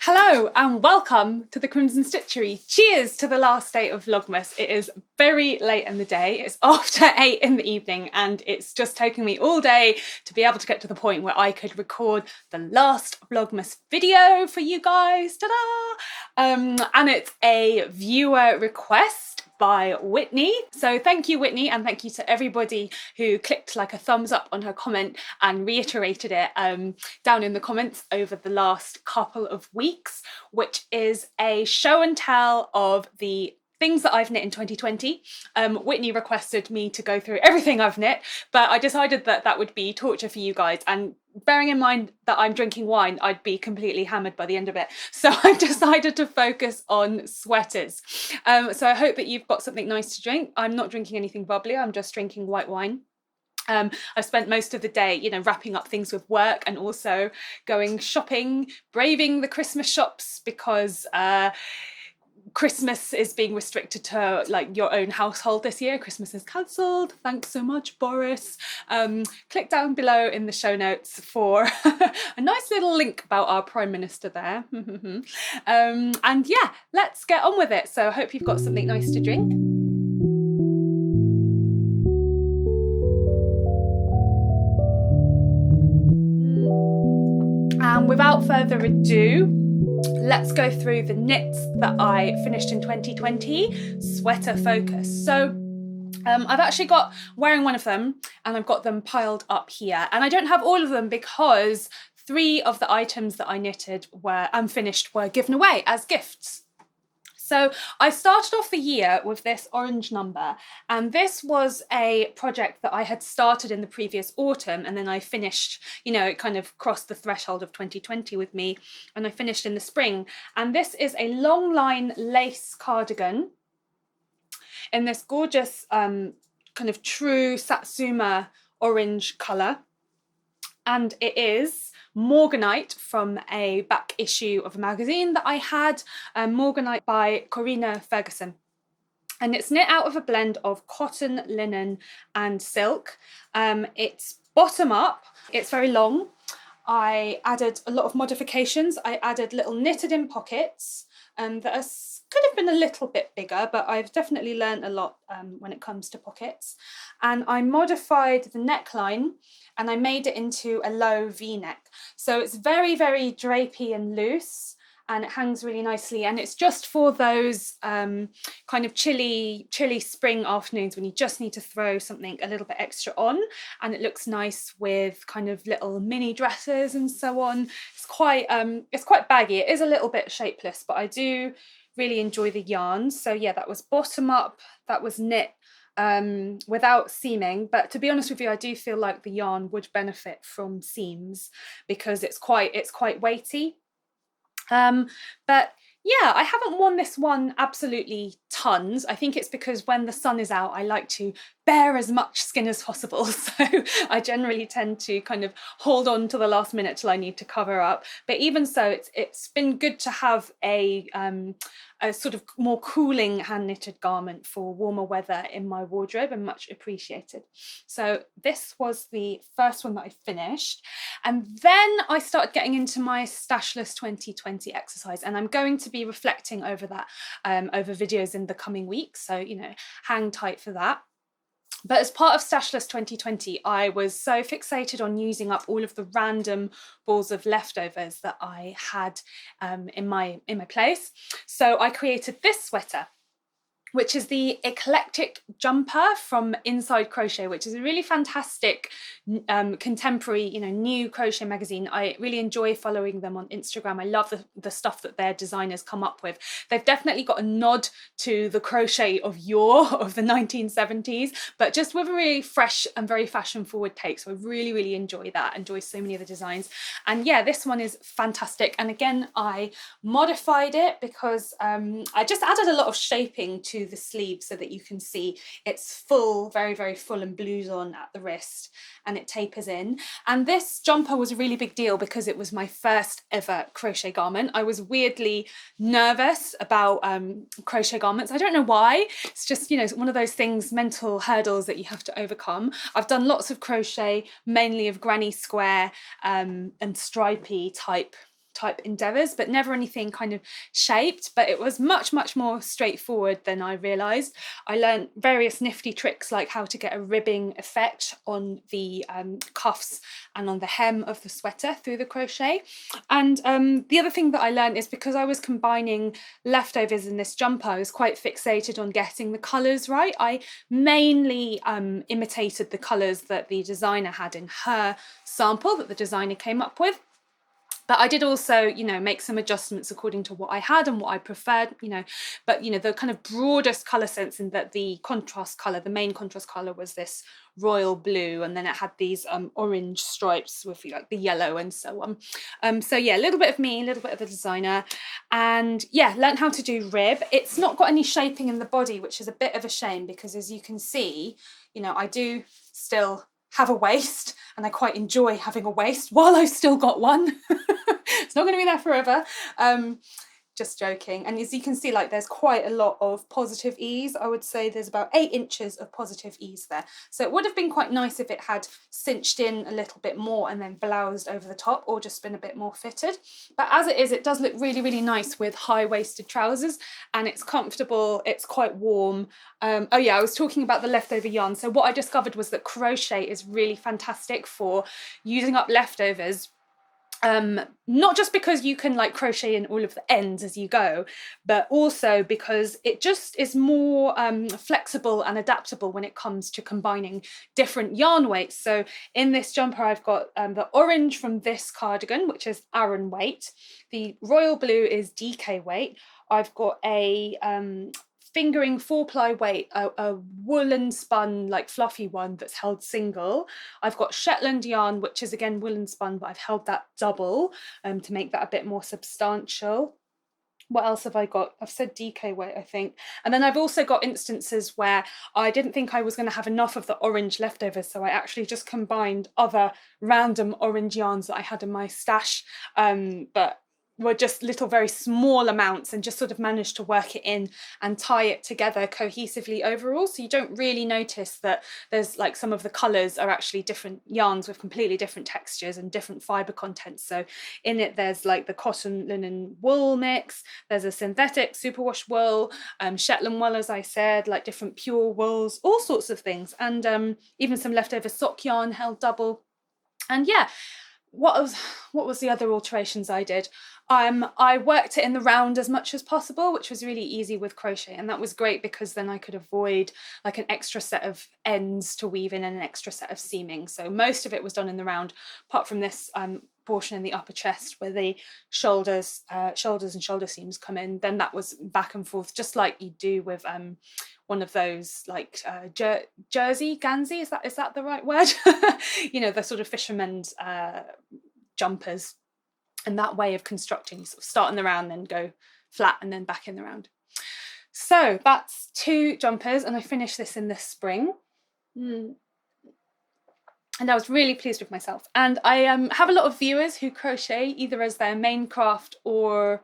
Hello and welcome to the Crimson Stitchery. Cheers to the last day of Vlogmas. It is very late in the day. It's after 8 in the evening and it's just taken me all day to be able to get to the point where I could record the last Vlogmas video for you guys. Ta-da! And it's a viewer request by Whitney. So thank you, Whitney, and thank you to everybody who clicked like a thumbs up on her comment and reiterated it down in the comments over the last couple of weeks, which is a show and tell of the things that I've knit in 2020. Whitney requested me to go through everything I've knit, but I decided that that would be torture for you guys, and bearing in mind that I'm drinking wine, I'd be completely hammered by the end of it. So I've decided to focus on sweaters. So I hope that you've got something nice to drink. I'm not drinking anything bubbly, I'm just drinking white wine. I've spent most of the day, wrapping up things with work and also going shopping, braving the Christmas shops because Christmas is being restricted to like your own household this year. Christmas is cancelled. Thanks so much, Boris. Click down below in the show notes for a nice little link about our Prime Minister there. And yeah, let's get on with it. So I hope you've got something nice to drink. And without further ado, let's go through the knits that I finished in 2020, sweater focus. So I've actually got wearing one of them and I've got them piled up here, and I don't have all of them because 3 of the items that I knitted and finished were given away as gifts. So I started off the year with this orange number, and this was a project that I had started in the previous autumn, and then I finished, it kind of crossed the threshold of 2020 with me, and I finished in the spring. And this is a long line lace cardigan in this gorgeous kind of true Satsuma orange colour, and it is Morganite from a back issue of a magazine that I had, Morganite by Corrina Ferguson. And it's knit out of a blend of cotton, linen and silk. It's bottom up, it's very long. I added a lot of modifications. I added little knitted in pockets that could have been a little bit bigger, but I've definitely learned a lot when it comes to pockets. And I modified the neckline and I made it into a low V-neck. So it's very, very drapey and loose, and it hangs really nicely. And it's just for those kind of chilly spring afternoons when you just need to throw something a little bit extra on, and it looks nice with kind of little mini dresses and so on. It's quite baggy. It is a little bit shapeless, but I do really enjoy the yarns. So yeah, that was bottom up, that was knit without seaming, but to be honest with you, I do feel like the yarn would benefit from seams because it's quite weighty. But yeah, I haven't worn this one absolutely tons. I think it's because when the sun is out, I like to bare as much skin as possible. So I generally tend to kind of hold on to the last minute till I need to cover up. But even so, it's been good to have a sort of more cooling hand knitted garment for warmer weather in my wardrobe, and much appreciated. So this was the first one that I finished. And then I started getting into my Stashless 2020 exercise, and I'm going to be reflecting over that over videos in the coming weeks. So, hang tight for that. But as part of Stashless 2020, I was so fixated on using up all of the random balls of leftovers that I had in my place. So I created this sweater, which is the Eclectic Jumper from Inside Crochet, which is a really fantastic contemporary, new crochet magazine. I really enjoy following them on Instagram. I love the stuff that their designers come up with. They've definitely got a nod to the crochet of yore, of the 1970s, but just with a really fresh and very fashion forward take. So I really, really enjoy that. Enjoy so many of the designs. And yeah, this one is fantastic. And again, I modified it because I just added a lot of shaping to the sleeve so that you can see it's full, very, very full and blouson at the wrist, and it tapers in. And this jumper was a really big deal because it was my first ever crochet garment. I was weirdly nervous about crochet garments. I don't know why. It's just, one of those things, mental hurdles that you have to overcome. I've done lots of crochet, mainly of granny square and stripy type type endeavours, but never anything kind of shaped. But it was much more straightforward than I realised. I learned various nifty tricks like how to get a ribbing effect on the cuffs and on the hem of the sweater through the crochet. And the other thing that I learned is because I was combining leftovers in this jumper, I was quite fixated on getting the colours right. I mainly imitated the colours that the designer had in her sample that the designer came up with. But I did also, you know, make some adjustments according to what I had and what I preferred, you know, but, you know, the kind of broadest colour sense in that the contrast colour, the main contrast colour was this royal blue, and then it had these orange stripes with like the yellow and so on. So yeah, a little bit of me, a little bit of the designer, and yeah, learned how to do rib. It's not got any shaping in the body, which is a bit of a shame because as you can see, you know, I do still have a waist and I quite enjoy having a waist while I've still got one. It's not going to be there forever. Just joking. And as you can see, like there's quite a lot of positive ease. I would say there's about 8 inches of positive ease there. So it would have been quite nice if it had cinched in a little bit more and then bloused over the top, or just been a bit more fitted. But as it is, it does look really nice with high-waisted trousers, and it's comfortable, it's quite warm. Oh yeah, I was talking about the leftover yarn. So what I discovered was that crochet is really fantastic for using up leftovers. Not just because you can like crochet in all of the ends as you go, but also because it just is more flexible and adaptable when it comes to combining different yarn weights. So in this jumper, I've got the orange from this cardigan, which is Aran weight. The royal blue is DK weight. I've got a fingering 4-ply weight, a woolen spun like fluffy one that's held single. I've got Shetland yarn, which is again woolen spun, but I've held that double to make that a bit more substantial. What else have I got? I've said DK weight, I think. And then I've also got instances where I didn't think I was going to have enough of the orange leftovers, so I actually just combined other random orange yarns that I had in my stash, but were just little very small amounts, and just sort of managed to work it in and tie it together cohesively overall. So you don't really notice that there's like some of the colours are actually different yarns with completely different textures and different fibre contents. So in it there's like the cotton linen wool mix, there's a synthetic superwash wool, Shetland wool, as I said, like different pure wools, all sorts of things, and even some leftover sock yarn held double. And yeah, what was the other alterations I did? I worked it in the round as much as possible, which was really easy with crochet, and that was great because then I could avoid like an extra set of ends to weave in and an extra set of seaming. So most of it was done in the round, apart from this portion in the upper chest where the shoulders and shoulder seams come in. Then that was back and forth, just like you do with one of those like jersey gansey, is that the right word? You know, the sort of fishermen's jumpers, and that way of constructing, you sort of start in the round, then go flat and then back in the round. So that's 2 jumpers, and I finished this in the spring. And I was really pleased with myself. And I have a lot of viewers who crochet either as their main craft or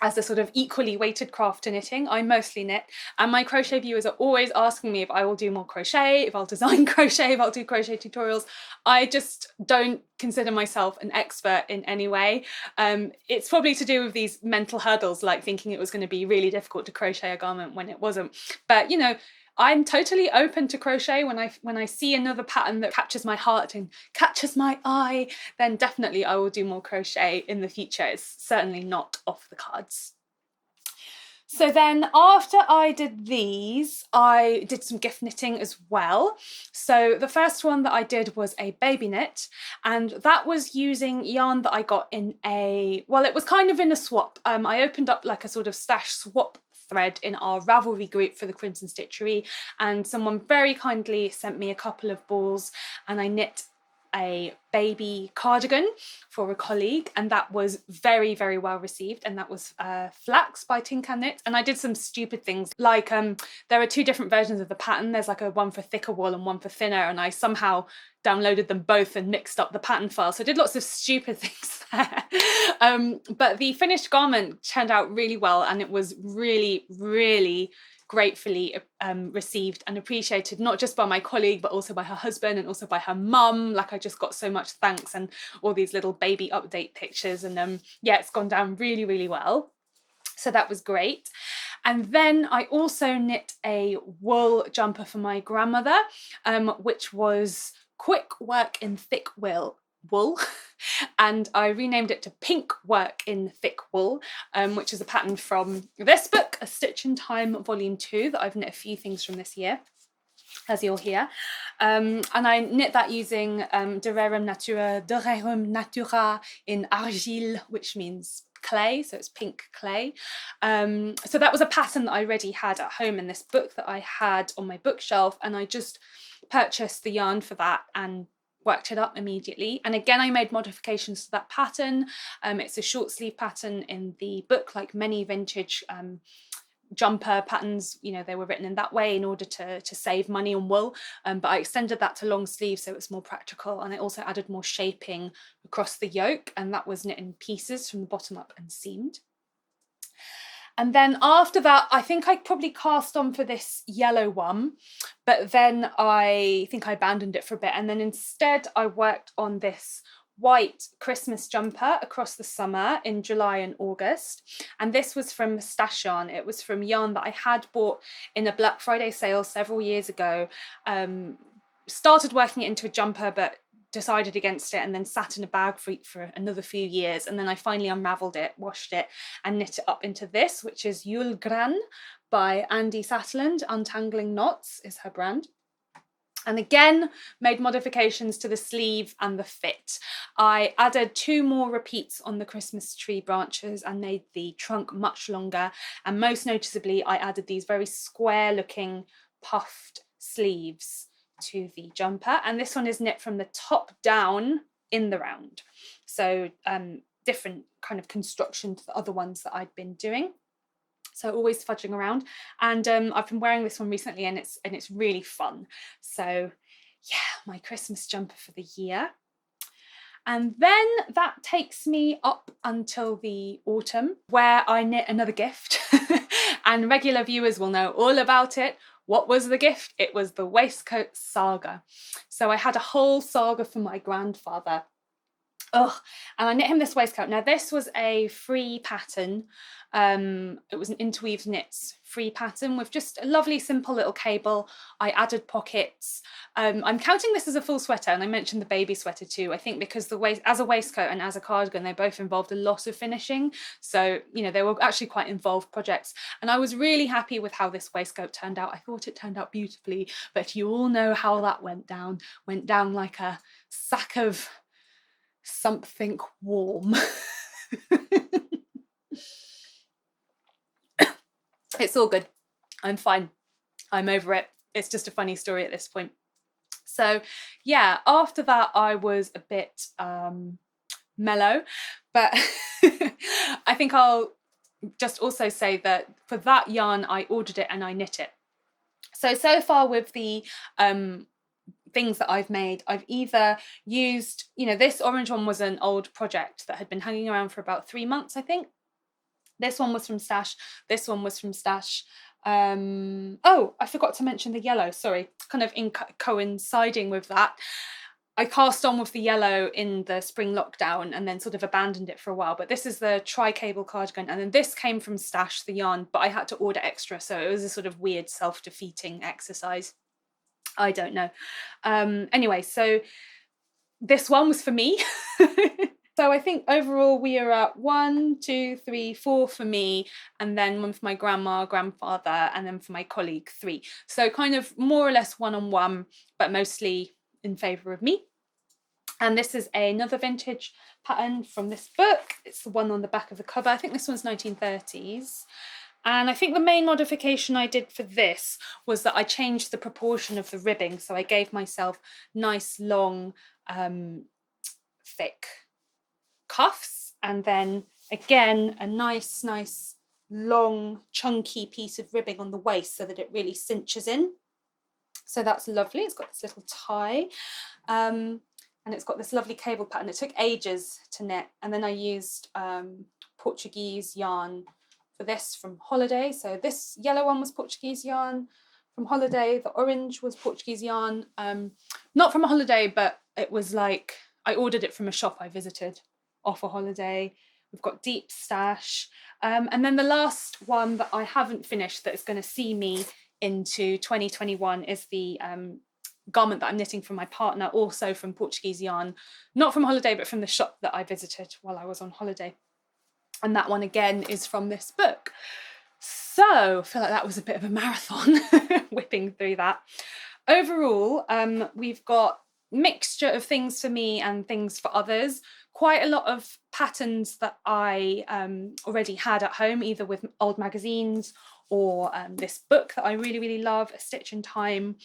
as a sort of equally weighted craft to knitting. I mostly knit, and my crochet viewers are always asking me if I will do more crochet, if I'll design crochet, if I'll do crochet tutorials. I just don't consider myself an expert in any way. It's probably to do with these mental hurdles, like thinking it was going to be really difficult to crochet a garment when it wasn't. But you know, I'm totally open to crochet. When I see another pattern that catches my heart and catches my eye, then definitely I will do more crochet in the future. It's certainly not off the cards. So then after I did these, I did some gift knitting as well. So the first one that I did was a baby knit, and that was using yarn that I got in it was kind of in a swap. I opened up like a sort of stash swap thread in our Ravelry group for the Crimson Stitchery, and someone very kindly sent me a couple of balls, and I knit a baby cardigan for a colleague, and that was very well received, and that was FLAX by Tin Can Knit. And I did some stupid things like there are 2 different versions of the pattern. There's like a one for thicker wool and one for thinner, and I somehow downloaded them both and mixed up the pattern file, so I did lots of stupid things there. But the finished garment turned out really well, and it was really gratefully received and appreciated, not just by my colleague, but also by her husband and also by her mum. Like, I just got so much thanks and all these little baby update pictures, and yeah, it's gone down really, really well. So that was great. And then I also knit a wool jumper for my grandmother, which was quick work in thick wool. And I renamed it to Pink Work in Thick Wool, which is a pattern from this book, A Stitch in Time Vol.II, that I've knit a few things from this year, as you'll hear. And I knit that using de Rerum Natura in argile, which means clay, so it's pink clay. So that was a pattern that I already had at home in this book that I had on my bookshelf, and I just purchased the yarn for that and worked it up immediately. And again, I made modifications to that pattern. It's a short sleeve pattern in the book, like many vintage jumper patterns, you know, they were written in that way in order to save money on wool, but I extended that to long sleeves so it's more practical, and I also added more shaping across the yoke, and that was knit in pieces from the bottom up and seamed. And then after that, I think I probably cast on for this yellow one, but then I think I abandoned it for a bit, and then instead I worked on this white Christmas jumper across the summer in July and August. And this was from Stash yarn. It was from yarn that I had bought in a Black Friday sale several years ago. Started working it into a jumper, but decided against it, and then sat in a bag for another few years. And then I finally unraveled it, washed it, and knit it up into this, which is JULGRAN by Andi Satterlund. Untangling Knots is her brand. And again, made modifications to the sleeve and the fit. I added 2 more repeats on the Christmas tree branches and made the trunk much longer. And most noticeably, I added these very square looking puffed sleeves to the jumper. And this one is knit from the top down in the round. So different kind of construction to the other ones that I'd been doing. So always fudging around, and I've been wearing this one recently, and it's really fun. So yeah, my Christmas jumper for the year. And then that takes me up until the autumn, where I knit another gift. And regular viewers will know all about it. What was the gift? It was the Waistcoat Saga. So I had a whole saga for my grandfather. And I knit him this waistcoat. Now this was a free pattern. It was an Interweave Knits free pattern with just a lovely simple little cable. I added pockets. I'm counting this as a full sweater, and I mentioned the baby sweater too. I think because as a waistcoat and as a cardigan, they both involved a lot of finishing. So, you know, they were actually quite involved projects. And I was really happy with how this waistcoat turned out. I thought it turned out beautifully, but you all know how that went down. Went down like a sack of something warm. It's all good. I'm fine. I'm over it. It's just a funny story at this point. So yeah, after that I was a bit mellow, but I think I'll just also say that for that yarn I ordered it and I knit it. So far with the things that I've made, I've either used, you know, this orange one was an old project that had been hanging around for about 3 months, I think. This one was from Stash. This one was from Stash. Oh, I forgot to mention the yellow, sorry. Kind of coinciding with that. I cast on with the yellow in the spring lockdown and then sort of abandoned it for a while. But this is the tri-cable cardigan. And then this came from Stash, the yarn, but I had to order extra. So it was a sort of weird self-defeating exercise. I don't know. Anyway, so this one was for me. So I think overall we are at 1, 2, 3, 4 for me, and then one for my grandma, grandfather, and then for my colleague 3. So kind of more or less one-on-one, but mostly in favour of me. And this is another vintage pattern from this book. It's the one on the back of the cover. I think this one's 1930s. And I think the main modification I did for this was that I changed the proportion of the ribbing. So I gave myself nice, long, thick cuffs, and then again a nice long chunky piece of ribbing on the waist so that it really cinches in. So that's lovely. It's got this little tie, and it's got this lovely cable pattern. It took ages to knit, and then I used Portuguese yarn for this from Holiday. So this yellow one was Portuguese yarn from Holiday. The orange was Portuguese yarn. Not from a Holiday, but it was like, I ordered it from a shop I visited off a Holiday. We've got Deep Stash. And then the last one that I haven't finished that is going to see me into 2021 is the garment that I'm knitting for my partner, also from Portuguese yarn, not from Holiday, but from the shop that I visited while I was on holiday. And that one again is from this book. So I feel like that was a bit of a marathon whipping through that. Overall, we've got mixture of things for me and things for others. Quite a lot of patterns that I already had at home, either with old magazines or this book that I really love, A Stitch in Time.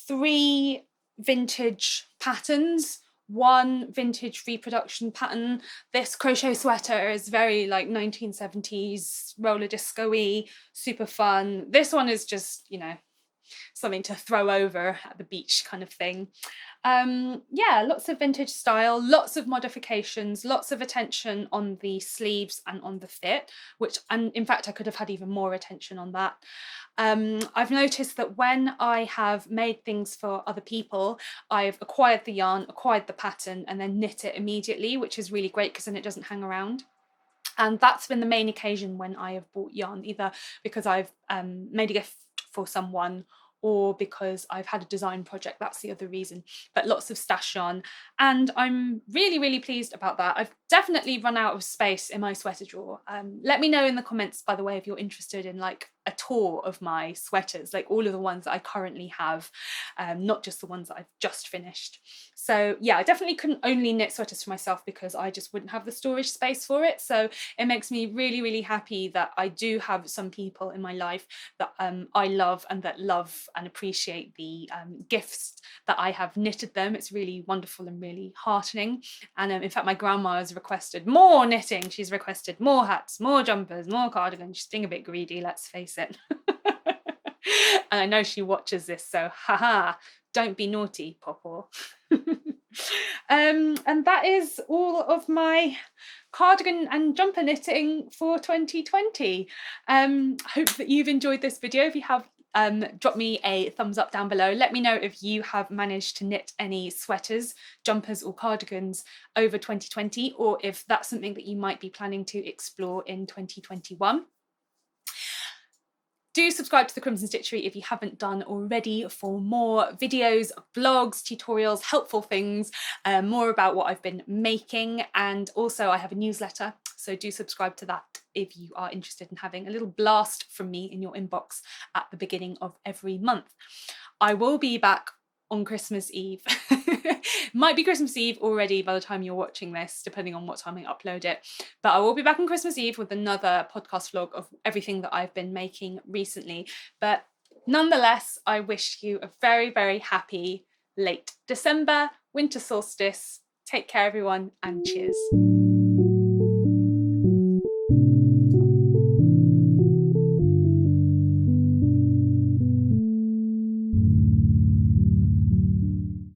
3 vintage patterns, 1 vintage reproduction pattern. This crochet sweater is very like 1970s roller disco-y, super fun. This one is just, you know, something to throw over at the beach kind of thing. Yeah, lots of vintage style, lots of modifications, lots of attention on the sleeves and on the fit, which, and in fact I could have had even more attention on that. I've noticed that when I have made things for other people, I've acquired the yarn, acquired the pattern, and then knit it immediately, which is really great because then it doesn't hang around. And that's been the main occasion when I have bought yarn, either because I've made a gift for someone or because I've had a design project. That's the other reason. But lots of stash yarn, and I'm really pleased about that. I've definitely run out of space in my sweater drawer. Let me know in the comments, by the way, if you're interested in like a tour of my sweaters, like all of the ones that I currently have, not just the ones that I've just finished. So yeah, I definitely couldn't only knit sweaters for myself because I just wouldn't have the storage space for it. So it makes me really happy that I do have some people in my life that I love and that love and appreciate the gifts that I have knitted them. It's really wonderful and really heartening. And in fact, my grandma has requested more knitting. She's requested more hats, more jumpers, more cardigans. She's being a bit greedy, let's face it. And I know she watches this, so haha, don't be naughty, Pawpaw. And that is all of my cardigan and jumper knitting for 2020. Hope that you've enjoyed this video. If you have, drop me a thumbs up down below. Let me know if you have managed to knit any sweaters, jumpers or cardigans over 2020, or if that's something that you might be planning to explore in 2021. Do subscribe to the Crimson Stitchery if you haven't done already for more videos, blogs, tutorials, helpful things, more about what I've been making. And also I have a newsletter, so do subscribe to that if you are interested in having a little blast from me in your inbox at the beginning of every month. I will be back on Christmas Eve. Might be Christmas Eve already by the time you're watching this, depending on what time I upload it. But I will be back on Christmas Eve with another podcast vlog of everything that I've been making recently. But nonetheless, I wish you a very happy late December, winter solstice. Take care, everyone, and cheers.